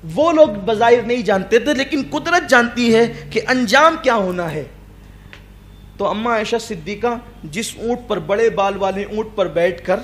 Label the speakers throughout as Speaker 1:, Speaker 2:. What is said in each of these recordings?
Speaker 1: وہ لوگ بظاہر نہیں جانتے تھے، لیکن قدرت جانتی ہے کہ انجام کیا ہونا ہے۔ تو اماں عائشہ صدیقہ جس اونٹ پر، بڑے بال والے اونٹ پر بیٹھ کر،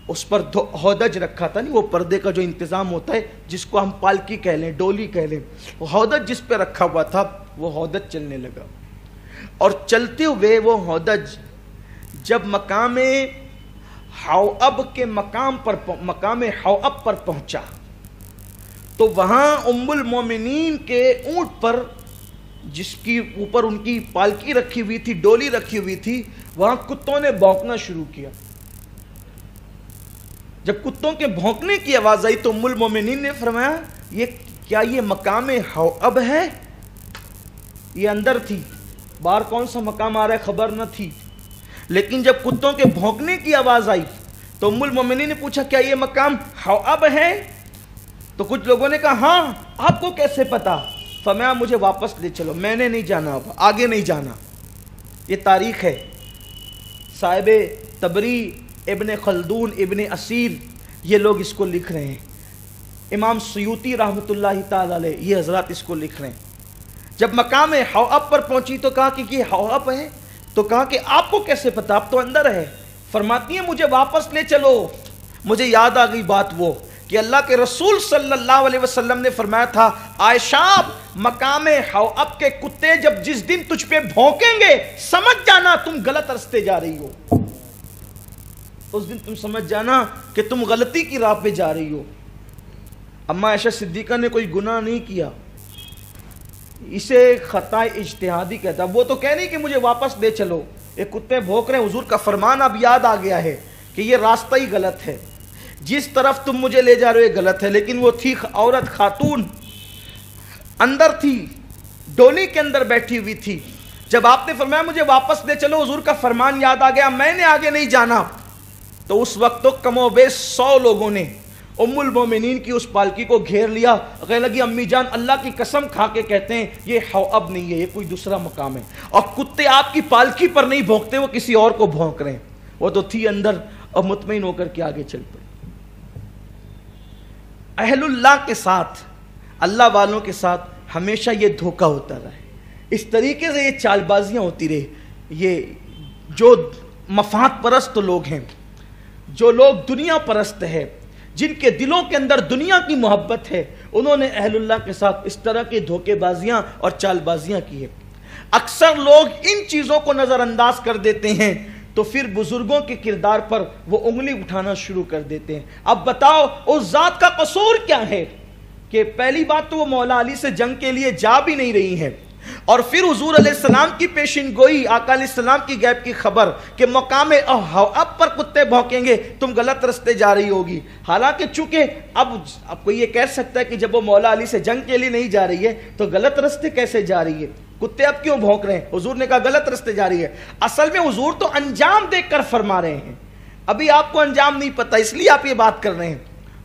Speaker 1: اس پر ہودج رکھا تھا، نہیں وہ پردے کا جو انتظام ہوتا ہے جس کو ہم پالکی کہہ لیں، ڈولی کہہ لیں، وہ ہودج جس پہ رکھا ہوا تھا، وہ ہودج چلنے لگا، اور چلتے ہوئے وہ ہودج جب مقام حواب کے مقام حواب پر پہنچا تو وہاں ام المومنین کے اونٹ پر، جس کی اوپر ان کی پالکی رکھی ہوئی تھی، ڈولی رکھی ہوئی تھی، وہاں کتوں نے بھونکنا شروع کیا۔ جب کتوں کے بھونکنے کی آواز آئی تو ام المومنین نے فرمایا یہ مقام حواب ہے؟ یہ اندر تھی، باہر کون سا مقام آ رہا ہے خبر نہ تھی، لیکن جب کتوں کے بھونکنے کی آواز آئی تو ام المومنین نے پوچھا کیا یہ مقام حواب ہے؟ تو کچھ لوگوں نے کہا ہاں، آپ کو کیسے پتا؟ فرمایا مجھے واپس لے چلو، میں نے نہیں جانا، اب آگے نہیں جانا۔ یہ تاریخ ہے، صاحب تبری، ابن خلدون، ابن اسیر، یہ لوگ اس کو لکھ رہے ہیں، امام سیوطی رحمۃ اللہ تعالی علیہ یہ حضرات اس کو لکھ رہے ہیں۔ جب مقام حواب پر پہنچی تو کہا کہ یہ حواب ہے، تو کہا کہ آپ کو کیسے پتا؟ آپ تو اندر ہے۔ فرماتی ہیں مجھے واپس لے چلو۔ مجھے یاد آ گئی بات وہ کہ اللہ کے رسول صلی اللہ علیہ وسلم نے فرمایا تھا عائشہ مقام حواب کے کتے جب جس دن تجھ پہ بھونکیں گے سمجھ جانا تم غلط رستے جا رہی ہو، اس دن تم سمجھ جانا کہ تم غلطی کی راہ پہ جا رہی ہو۔ اماں عائشہ صدیقہ نے کوئی گناہ نہیں کیا، اسے خطا اجتہادی کہتا۔ وہ تو کہہ نہیں کہ مجھے واپس لے چلو، یہ کتے بھونک رہے ہیں، حضور کا فرمان اب یاد آ گیا ہے کہ یہ راستہ ہی غلط ہے، جس طرف تم مجھے لے جا رہے ہو یہ غلط ہے۔ لیکن وہ تھی عورت، خاتون اندر تھی، ڈولی کے اندر بیٹھی ہوئی تھی۔ جب آپ نے فرمایا مجھے واپس لے چلو، حضور کا فرمان یاد آ گیا، میں نے آگے نہیں جانا، تو اس وقت تو کم و بیش 100 لوگوں نے ام المومنین کی اس پالکی کو گھیر لیا۔ کہنے لگی امی جان اللہ کی قسم کھا کے کہتے ہیں یہ حواب نہیں ہے، یہ کوئی دوسرا مقام ہے، اور کتے آپ کی پالکی پر نہیں بھونکتے، وہ کسی اور کو بھونک رہے ہیں۔ وہ تو تھی اندر اور مطمئن ہو کر کے آگے چل پڑی۔ اہل اللہ کے ساتھ، اللہ والوں کے ساتھ ہمیشہ یہ دھوکہ ہوتا رہا ہے، اس طریقے سے یہ چال بازیاں ہوتی رہی۔ یہ جو مفاد پرست لوگ ہیں، جو لوگ دنیا پرست ہیں، جن کے دلوں کے اندر دنیا کی محبت ہے، انہوں نے اہل اللہ کے ساتھ اس طرح کی دھوکے بازیاں اور چال بازیاں کی ہیں۔ اکثر لوگ ان چیزوں کو نظر انداز کر دیتے ہیں تو پھر بزرگوں کے کردار پر وہ انگلی اٹھانا شروع کر دیتے ہیں۔ اب بتاؤ اس ذات کا قصور کیا ہے کہ پہلی بات تو وہ مولا علی سے جنگ کے لیے جا بھی نہیں رہی ہیں، اور پھر حضور علیہ السلام کی پیشن گوئی، آقا علیہ السلام کی غیب کی خبر کہ مقام حواب پر کتے بھونکیں گے تم غلط رستے جا رہی ہوگی۔ حالانکہ چونکہ اب کوئی یہ کہہ سکتا ہے کہ جب وہ مولا علی سے جنگ کے لیے نہیں جا رہی ہے تو غلط رستے کیسے جا رہی ہے، کتے اب کیوں بھونک رہے ہیں؟ حضور نے کہا غلط رستے جا رہی ہے۔ اصل میں حضور تو انجام دیکھ کر فرما رہے ہیں، ابھی آپ کو انجام نہیں پتا، اس لیے آپ یہ بات کر رہے ہیں۔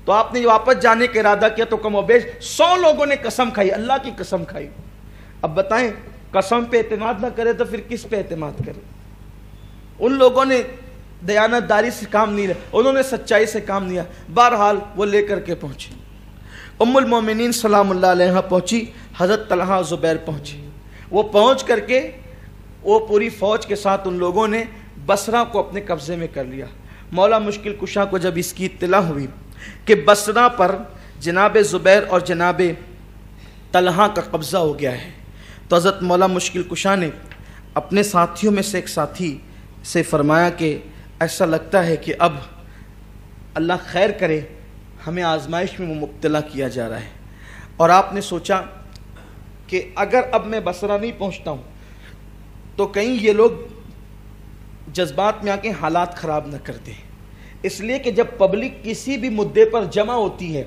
Speaker 1: تو آپ نے واپس جانے کا ارادہ کیا تو کم و بیش 100 لوگوں نے قسم کھائی، اللہ کی قسم کھائی۔ اب بتائیں قسم پہ اعتماد نہ کرے تو پھر کس پہ اعتماد کرے؟ ان لوگوں نے دیانت داری سے کام نہیں لیا، انہوں نے سچائی سے کام لیا۔ بہرحال وہ لے کر کے پہنچے، ام المومنین سلام اللہ علیہا پہنچی، حضرت طلحہ زبیر پہنچی۔ وہ پہنچ کر کے وہ پوری فوج کے ساتھ ان لوگوں نے بصرہ کو اپنے قبضے میں کر لیا۔ مولا مشکل کشا کو جب اس کی اطلاع ہوئی کہ بصرہ پر جناب زبیر اور جناب طلحہ کا قبضہ ہو گیا ہے، تو حضرت مولا مشکل کشا نے اپنے ساتھیوں میں سے ایک ساتھی سے فرمایا کہ ایسا لگتا ہے کہ اب اللہ خیر کرے، ہمیں آزمائش میں مبتلا کیا جا رہا ہے، اور آپ نے سوچا کہ اگر اب میں بصرہ نہیں پہنچتا ہوں تو کہیں یہ لوگ جذبات میں آ کے حالات خراب نہ کر دیں، اس لیے کہ جب پبلک کسی بھی مدعے پر جمع ہوتی ہے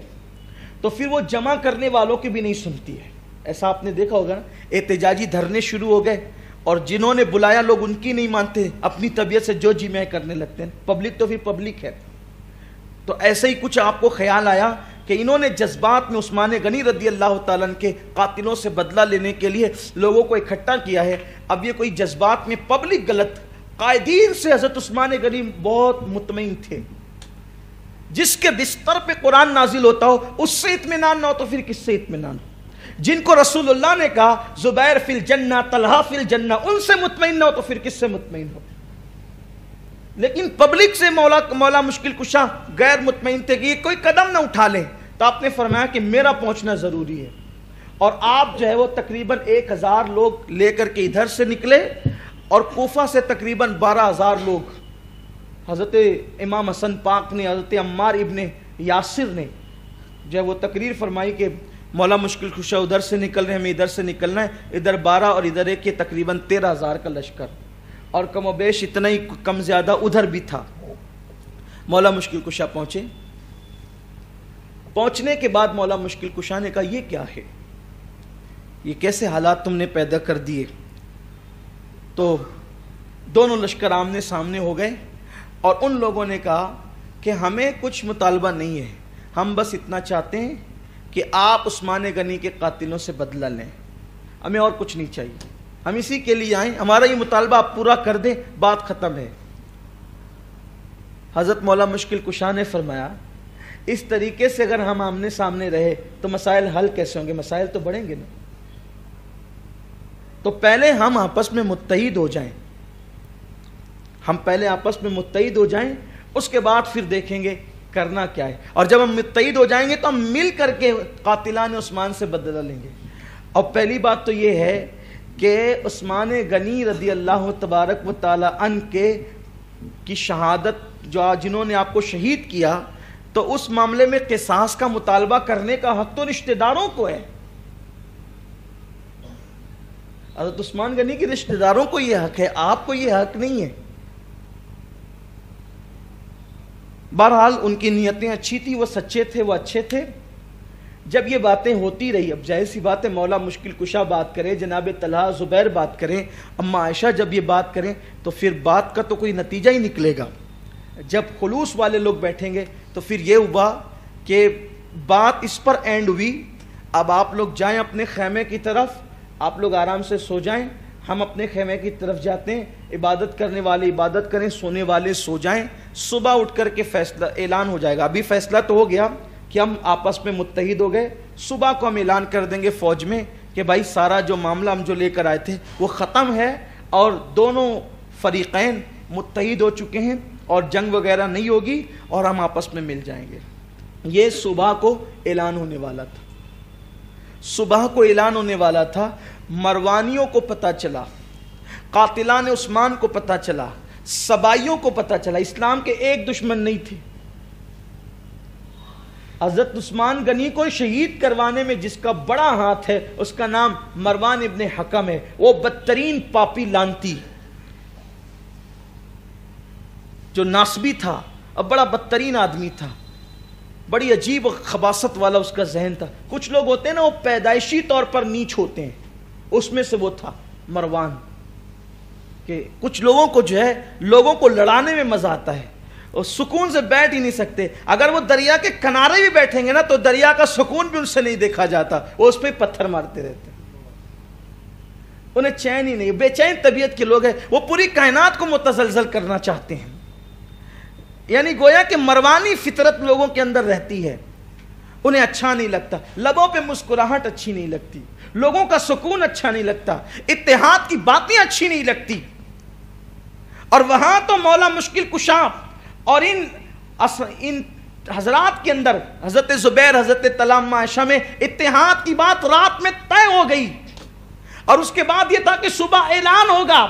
Speaker 1: تو پھر وہ جمع کرنے والوں کی بھی نہیں سنتی ہے۔ ایسا آپ نے دیکھا ہوگا نا، احتجاجی دھرنے شروع ہو گئے اور جنہوں نے بلایا لوگ ان کی نہیں مانتے، اپنی طبیعت سے جو جی میں کرنے لگتے ہیں، پبلک تو پھر پبلک ہے۔ تو ایسے ہی کچھ آپ کو خیال آیا کہ انہوں نے جذبات میں عثمان غنی رضی اللہ تعالیٰ عنہ کے قاتلوں سے بدلہ لینے کے لیے لوگوں کو اکٹھا کیا ہے۔ اب یہ کوئی جذبات میں پبلک غلط، قائدین سے حضرت عثمان غنی بہت مطمئن تھے جس کے بستر پہ قرآن نازل ہوتا ہو اس سے اطمینان نہ ہو تو پھر کس سے اطمینان ہو؟ جن کو رسول اللہ نے کہا زبیر فی الجنہ طلحہ فی الجنہ ان سے مطمئن نہ ہو تو پھر کس سے مطمئن ہو؟ لیکن پبلک سے مولا مشکل کشا غیر مطمئن تھے کہ یہ کوئی قدم نہ اٹھا لیں، تو آپ نے فرمایا کہ میرا پہنچنا ضروری ہے، اور آپ جو ہے وہ تقریباً 1000 لوگ لے کر کے ادھر سے نکلے، اور کوفہ سے تقریباً 12000 لوگ، حضرت امام حسن پاک نے، حضرت عمار ابن یاسر نے جو ہے وہ تقریر فرمائی کہ مولا مشکل کشا ادھر سے نکل رہے ہیں، ہمیں ادھر سے نکلنا ہے، ادھر 12 اور ادھر ایک، تقریباً 13000 کا لشکر، اور کم و بیش اتنا ہی کم زیادہ ادھر بھی تھا۔ مولا مشکل کشا پہنچے، پہنچنے کے بعد مولا مشکل کشا نے کہا یہ کیا ہے، یہ کیسے حالات تم نے پیدا کر دیے؟ تو دونوں لشکر آمنے سامنے ہو گئے، اور ان لوگوں نے کہا کہ ہمیں کچھ مطالبہ نہیں ہے، ہم بس اتنا چاہتے ہیں کہ آپ عثمان غنی کے قاتلوں سے بدلہ لیں، ہمیں اور کچھ نہیں چاہیے، ہم اسی کے لیے آئیں، ہمارا یہ مطالبہ آپ پورا کر دیں، بات ختم ہے۔ حضرت مولا مشکل کشا نے فرمایا اس طریقے سے اگر ہم آمنے سامنے رہے تو مسائل حل کیسے ہوں گے؟ مسائل تو بڑھیں گے نا، تو پہلے ہم آپس میں متحد ہو جائیں، ہم پہلے آپس میں متحد ہو جائیں، اس کے بعد پھر دیکھیں گے کرنا کیا ہے، اور جب ہم متحد ہو جائیں گے تو ہم مل کر کے قاتلان عثمان سے بدلہ لیں گے۔ اور پہلی بات تو یہ ہے کہ عثمان غنی رضی اللہ تبارک و تعالی عنہ کی شہادت جو جنہوں نے آپ کو شہید کیا، تو اس معاملے میں قصاص کا مطالبہ کرنے کا حق تو رشتہ داروں کو ہے، حضرت عثمان غنی کے رشتہ داروں کو یہ حق ہے، آپ کو یہ حق نہیں ہے۔ بہرحال ان کی نیتیں اچھی تھی، وہ سچے تھے، وہ اچھے تھے۔ جب یہ باتیں ہوتی رہی، اب ظاہر سی بات ہے مولا مشکل کشا بات کرے، جناب طلحہ زبیر بات کریں، اما عائشہ جب یہ بات کریں تو پھر بات کا تو کوئی نتیجہ ہی نکلے گا۔ جب خلوص والے لوگ بیٹھیں گے تو پھر یہ ہوا کہ بات اس پر اینڈ ہوئی، اب آپ لوگ جائیں اپنے خیمے کی طرف، آپ لوگ آرام سے سو جائیں، ہم اپنے خیمے کی طرف جاتے ہیں، عبادت کرنے والے عبادت کریں، سونے والے سو جائیں، صبح اٹھ کر کے فیصلہ اعلان ہو جائے گا۔ ابھی فیصلہ تو ہو گیا کہ ہم آپس میں متحد ہو گئے، صبح کو ہم اعلان کر دیں گے فوج میں کہ بھائی سارا جو معاملہ ہم جو لے کر آئے تھے وہ ختم ہے، اور دونوں فریقین متحد ہو چکے ہیں، اور جنگ وغیرہ نہیں ہوگی، اور ہم آپس میں مل جائیں گے۔ یہ صبح کو اعلان ہونے والا تھا، صبح کو اعلان ہونے والا تھا۔ مروانیوں کو پتہ چلا، قاتلان عثمان کو پتہ چلا، سبائیوں کو پتہ چلا، اسلام کے ایک دشمن نہیں تھے۔ حضرت عثمان غنی کو شہید کروانے میں جس کا بڑا ہاتھ ہے اس کا نام مروان ابن حکم ہے، وہ بدترین پاپی لانتی جو ناسبی تھا، اب بڑا بدترین آدمی تھا، بڑی عجیب و خباثت والا اس کا ذہن تھا۔ کچھ لوگ ہوتے ہیں نا وہ پیدائشی طور پر نیچ ہوتے ہیں، اس میں سے وہ تھا مروان، کہ کچھ لوگوں کو جو ہے لوگوں کو لڑانے میں مزہ آتا ہے، اور سکون سے بیٹھ ہی نہیں سکتے، اگر وہ دریا کے کنارے بھی بیٹھیں گے نا تو دریا کا سکون بھی ان سے نہیں دیکھا جاتا، وہ اس پہ پتھر مارتے رہتے ہیں، انہیں چین ہی نہیں، بے چین طبیعت کے لوگ ہیں، وہ پوری کائنات کو متزلزل کرنا چاہتے ہیں، یعنی گویا کہ مروانی فطرت لوگوں کے اندر رہتی ہے، انہیں اچھا نہیں لگتا، لبوں پہ مسکراہٹ اچھی نہیں لگتی، لوگوں کا سکون اچھا نہیں لگتا، اتحاد کی باتیں اچھی نہیں لگتی، اور وہاں تو مولا مشکل کشا اور ان حضرات کے اندر حضرت زبیر، حضرت طلحہ، عائشہ میں اتحاد کی بات رات میں طے ہو گئی، اور اس کے بعد یہ تھا کہ صبح اعلان ہوگا۔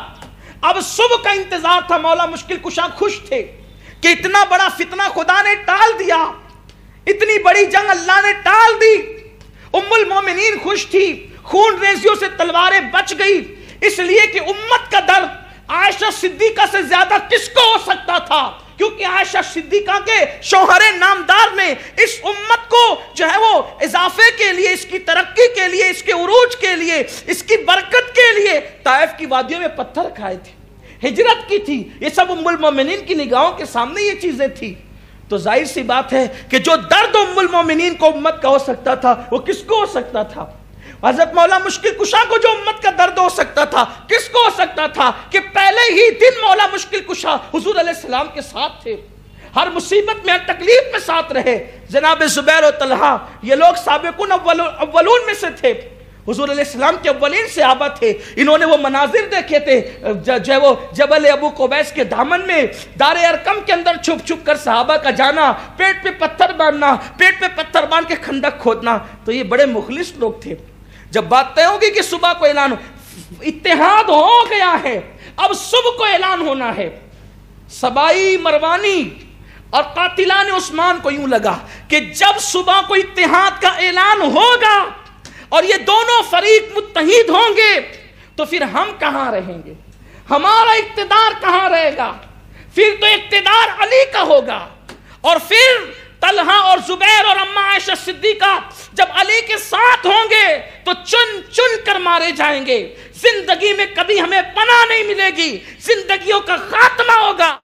Speaker 1: اب صبح کا انتظار تھا، مولا مشکل کشا خوش تھے کہ اتنا بڑا فتنہ خدا نے ٹال دیا، اتنی بڑی جنگ اللہ نے ٹال دی۔ ام المومنین خوش تھی، خون ریزیوں سے تلواریں بچ گئی، اس لیے کہ امت کا درد عائشہ صدیقہ سے زیادہ کس کو ہو سکتا تھا، کیونکہ عائشہ صدیقہ کے شوہر نامدار میں اس امت کو جو ہے وہ اضافے کے لیے، اس کی ترقی کے لیے، اس کے عروج کے لیے، اس کی برکت کے لیے طائف کی وادیوں میں پتھر کھائے تھے، ہجرت کی تھی، یہ سب ام المومنین کی نگاہوں کے سامنے یہ چیزیں تھی۔ تو ظاہر سی بات ہے کہ جو درد ام المومنین کو امت کا ہو سکتا تھا وہ کس کو ہو سکتا تھا؟ حضرت مولا مشکل کشا کو جو امت کا درد ہو سکتا تھا کس کو ہو سکتا تھا؟ کہ پہلے ہی دن مولا مشکل کشا حضور علیہ السلام کے ساتھ تھے، ہر مصیبت میں، ہر تکلیف میں ساتھ رہے. جناب زبیر و طلحہ یہ لوگ سابقون اولون میں سے تھے، حضور علیہ السلام کے اولین صحابہ تھے. انہوں نے وہ مناظر دیکھے تھے جو وہ جبل ابو قبیس کے دامن میں دار ارقم کے اندر چھپ چھپ کر صحابہ کا جانا، پیٹ پہ پتھر باندھنا، پیٹ پہ پتھر باندھ کے خندق کھودنا. تو یہ بڑے مخلص لوگ تھے. جب بات طے ہوگی کہ صبح کو اعلان، اتحاد ہو گیا ہے، اب صبح کو اعلان ہونا ہے. سبائی مروانی اور قاتلان عثمان کو یوں لگا کہ جب صبح کو اتحاد کا اعلان ہوگا اور یہ دونوں فریق متحد ہوں گے تو پھر ہم کہاں رہیں گے، ہمارا اقتدار کہاں رہے گا؟ پھر تو اقتدار علی کا ہوگا. اور پھر طلحہ اور زبیر اور اماں عائشہ صدیقہ جب علی کے ساتھ ہوں گے تو چن چن کر مارے جائیں گے. زندگی میں کبھی ہمیں پناہ نہیں ملے گی، زندگیوں کا خاتمہ ہوگا.